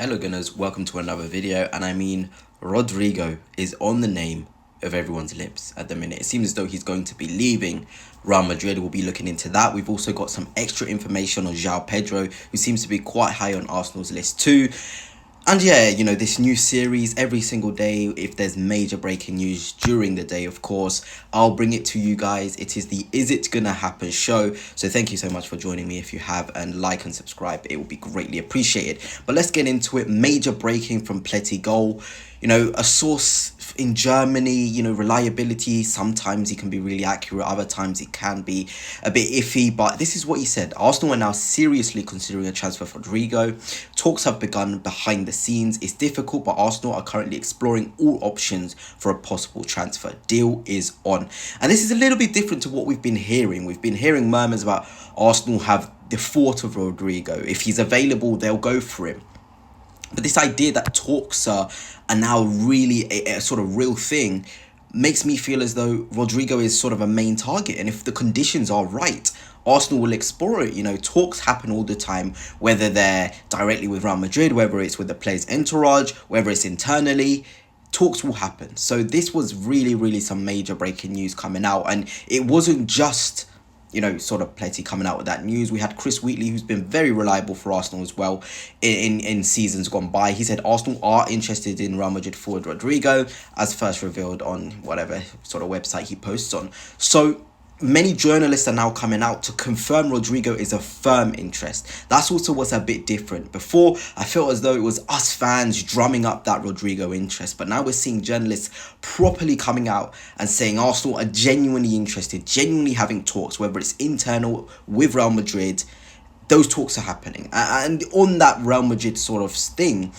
Hello Gunners, welcome to another video. And I mean, Rodrygo is on the name of everyone's lips at the minute. It seems as though he's going to be leaving Real Madrid. We'll be looking into that. We've also got some extra information on Joao Pedro, who seems to be quite high on Arsenal's list too. And yeah, you know, this new series every single day, if there's major breaking news during the day, of course, I'll bring it to you guys. It is the Is It Gonna Happen show. So thank you so much for joining me. If you have, and like and subscribe, it will be greatly appreciated. But let's get into it. Major breaking from Pletty Goal. You know, a source in Germany, you know, reliability, sometimes he can be really accurate, other times he can be a bit iffy, but this is what he said. Arsenal are now seriously considering a transfer for Rodrygo. Talks have begun behind the scenes. It's difficult, but Arsenal are currently exploring all options for a possible transfer. Deal is on. And this is a little bit different to what we've been hearing. We've been hearing murmurs about Arsenal have the thought of Rodrygo. If he's available, they'll go for him. But this idea that talks are now really a sort of real thing makes me feel as though Rodrygo is sort of a main target. And if the conditions are right, Arsenal will explore it. You know, talks happen all the time, whether they're directly with Real Madrid, whether it's with the player's entourage, whether it's internally. Talks will happen. So this was really some major breaking news coming out. And it wasn't just, you know, sort of Pletty coming out with that news. We had Chris Wheatley, who's been very reliable for Arsenal as well in seasons gone by. He said Arsenal are interested in Real Madrid forward Rodrygo, as first revealed on whatever sort of website he posts on. So many journalists are now coming out to confirm Rodrygo is a firm interest. That's also what's a bit different. Before, I felt as though it was us fans drumming up that Rodrygo interest, but now we're seeing journalists properly coming out and saying Arsenal are genuinely interested, genuinely having talks, whether it's internal with Real Madrid. Those talks are happening. And on that Real Madrid sort of thing,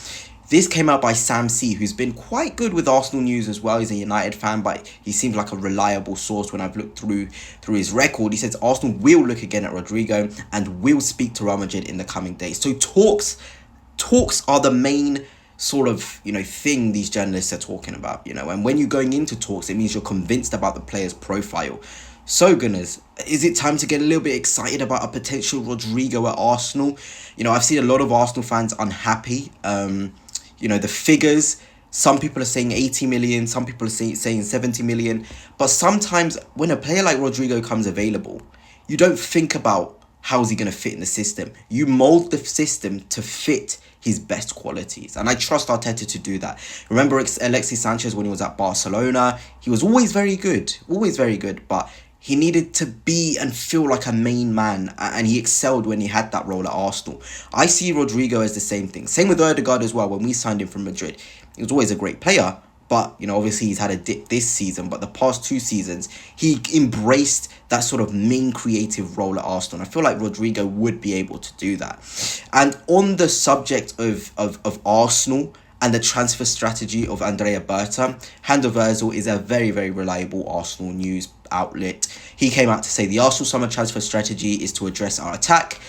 this came out by Sam C, who's been quite good with Arsenal news as well. He's a United fan, but he seems like a reliable source when I've looked through his record. He says Arsenal will look again at Rodrygo and will speak to Real Madrid in the coming days. So talks are the main sort of, you know, thing these journalists are talking about, you know. And when you're going into talks, it means you're convinced about the player's profile. So, Gunners, is it time to get a little bit excited about a potential Rodrygo at Arsenal? You know, I've seen a lot of Arsenal fans unhappy. You know, the figures, some people are saying 80 million, some people are saying 70 million. But sometimes when a player like Rodrygo comes available, you don't think about how's he going to fit in the system. You mold the system to fit his best qualities. And I trust Arteta to do that. Remember Alexis Sanchez when he was at Barcelona? He was always very good, but he needed to be and feel like a main man, and he excelled when he had that role at Arsenal. I see Rodrygo as the same thing. Same with Odegaard as well. When we signed him from Madrid, he was always a great player, but, you know, obviously he's had a dip this season, but the past 2 seasons, he embraced that sort of main creative role at Arsenal. I feel like Rodrygo would be able to do that. And on the subject of Arsenal and the transfer strategy of Andrea Berta, Handoversal is a very reliable Arsenal news outlet. He came out to say the Arsenal summer transfer strategy is to address our attack.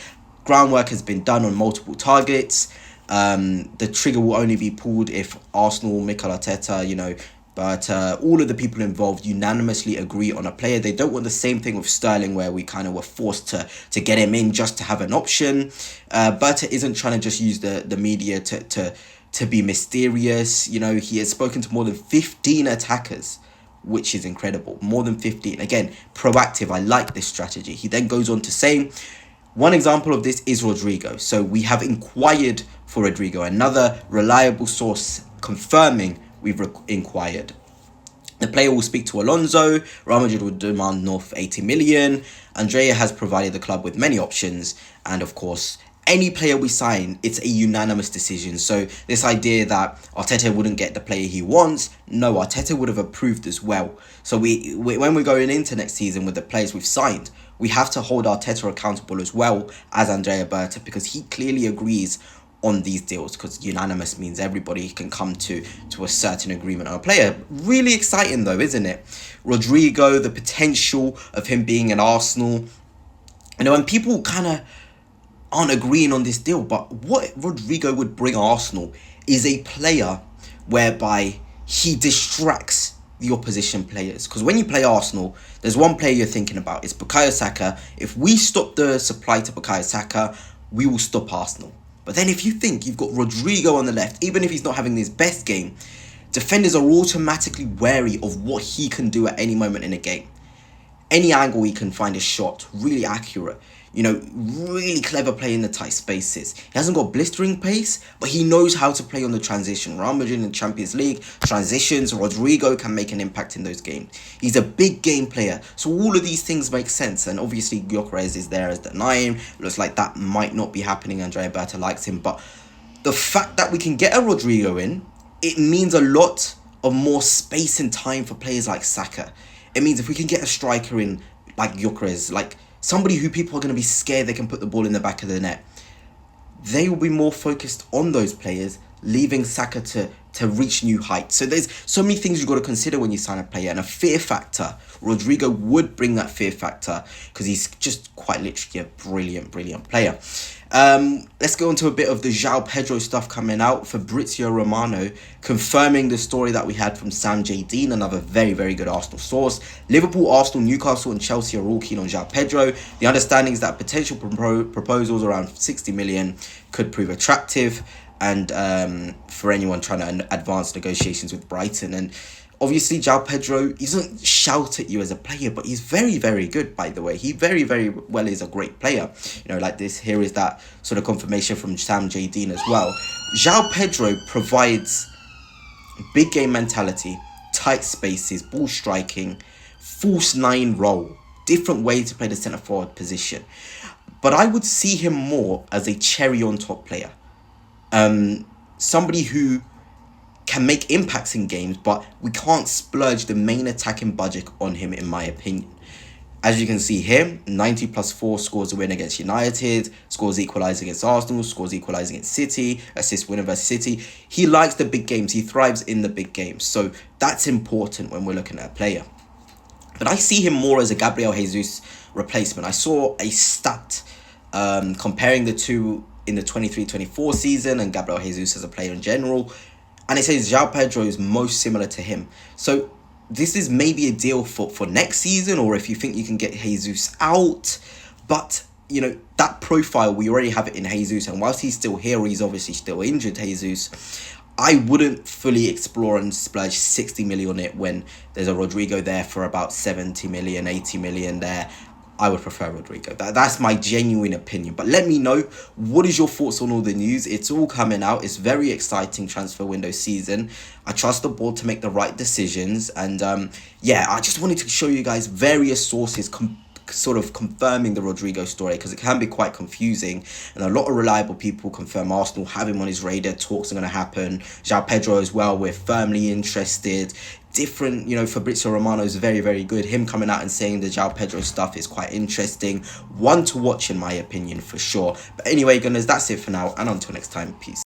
Groundwork has been done on multiple targets. The trigger will only be pulled if Arsenal, Mikel Arteta, you know, but all of the people involved unanimously agree on a player. They don't want the same thing with Sterling, where we kind of were forced to get him in just to have an option. Berta isn't trying to just use the media to be mysterious. You know, he has spoken to more than 15 attackers, which is incredible. More than 15. Again, proactive. I like this strategy. He then goes on to say, one example of this is Rodrygo. So we have inquired for Rodrygo. Another reliable source confirming we've inquired. The player will speak to Alonso. Real Madrid would demand north of 80 million. Andrea has provided the club with many options. And of course, any player we sign, it's a unanimous decision. So this idea that Arteta wouldn't get the player he wants, no, Arteta would have approved as well. So we when we're going into next season with the players we've signed, we have to hold Arteta accountable as well as Andrea Berta, because he clearly agrees on these deals, because unanimous means everybody can come to a certain agreement on a player. Really exciting though, isn't it? Rodrygo, the potential of him being in Arsenal. You know, and people kind of aren't agreeing on this deal, but what Rodrygo would bring Arsenal is a player whereby he distracts the opposition players. Because when you play Arsenal, there's one player you're thinking about. It's Bukayo Saka. If we stop the supply to Bukayo Saka, we will stop Arsenal. But then if you think you've got Rodrygo on the left, even if he's not having his best game, defenders are automatically wary of what he can do at any moment in a game. Any angle he can find a shot, really accurate. Really clever play in the tight spaces. He hasn't got blistering pace, but he knows how to play on the transition. Real Madrid in the Champions League, transitions, Rodrygo can make an impact in those games. He's a big game player. So all of these things make sense. And obviously, Gyökeres is there as the 9. Looks like that might not be happening. Andrea Berta likes him. But the fact that we can get a Rodrygo in, it means a lot of more space and time for players like Saka. It means if we can get a striker in like Gyökeres, like somebody who people are going to be scared they can put the ball in the back of the net, they will be more focused on those players, leaving Saka to reach new heights. So there's so many things you've got to consider when you sign a player, and a fear factor. Rodrygo would bring that fear factor because he's just quite literally a brilliant player. Let's go into a bit of the Joao Pedro stuff coming out. Fabrizio Romano confirming the story that we had from Sam J. Dean, another very good Arsenal source. Liverpool, Arsenal, Newcastle and Chelsea are all keen on Joao Pedro. The understanding is that potential proposals around 60 million could prove attractive, and for anyone trying to advance negotiations with Brighton. And obviously, Joao Pedro, he doesn't shout at you as a player, but he's very good, by the way. He very well is a great player. Like this, here is that sort of confirmation from Sam J. Dean as well. Joao Pedro provides big game mentality, tight spaces, ball striking, false 9 role, different way to play the centre forward position. But I would see him more as a cherry on top player. Somebody who can make impacts in games, but we can't splurge the main attacking budget on him, in my opinion. As you can see here, 90 plus 4 scores a win against United, scores equalise against Arsenal, scores equalise against City, assist winner versus City. He likes the big games. He thrives in the big games. So that's important when we're looking at a player. But I see him more as a Gabriel Jesus replacement. I saw a stat comparing the two in the 23-24 season and Gabriel Jesus as a player in general. And it says Joao Pedro is most similar to him. So this is maybe a deal for next season, or if you think you can get Jesus out. But, that profile, we already have it in Jesus. And whilst he's still here, he's obviously still injured, Jesus, I wouldn't fully explore and splurge 60 million on it when there's a Rodrygo there for about 70 million, 80 million there. I would prefer Rodrygo. That's my genuine opinion. But let me know, what is your thoughts on all the news? It's all coming out. It's very exciting transfer window season. I trust the board to make the right decisions. And I just wanted to show you guys various sources sort of confirming the Rodrygo story, because it can be quite confusing, and a lot of reliable people confirm Arsenal have him on his radar. Talks are going to happen. Joao Pedro as well, we're firmly interested. Different, Fabrizio Romano is very good. Him coming out and saying the Joao Pedro stuff is quite interesting. One to watch in my opinion for sure. But anyway, gunners, that's it for now, and until next time, peace.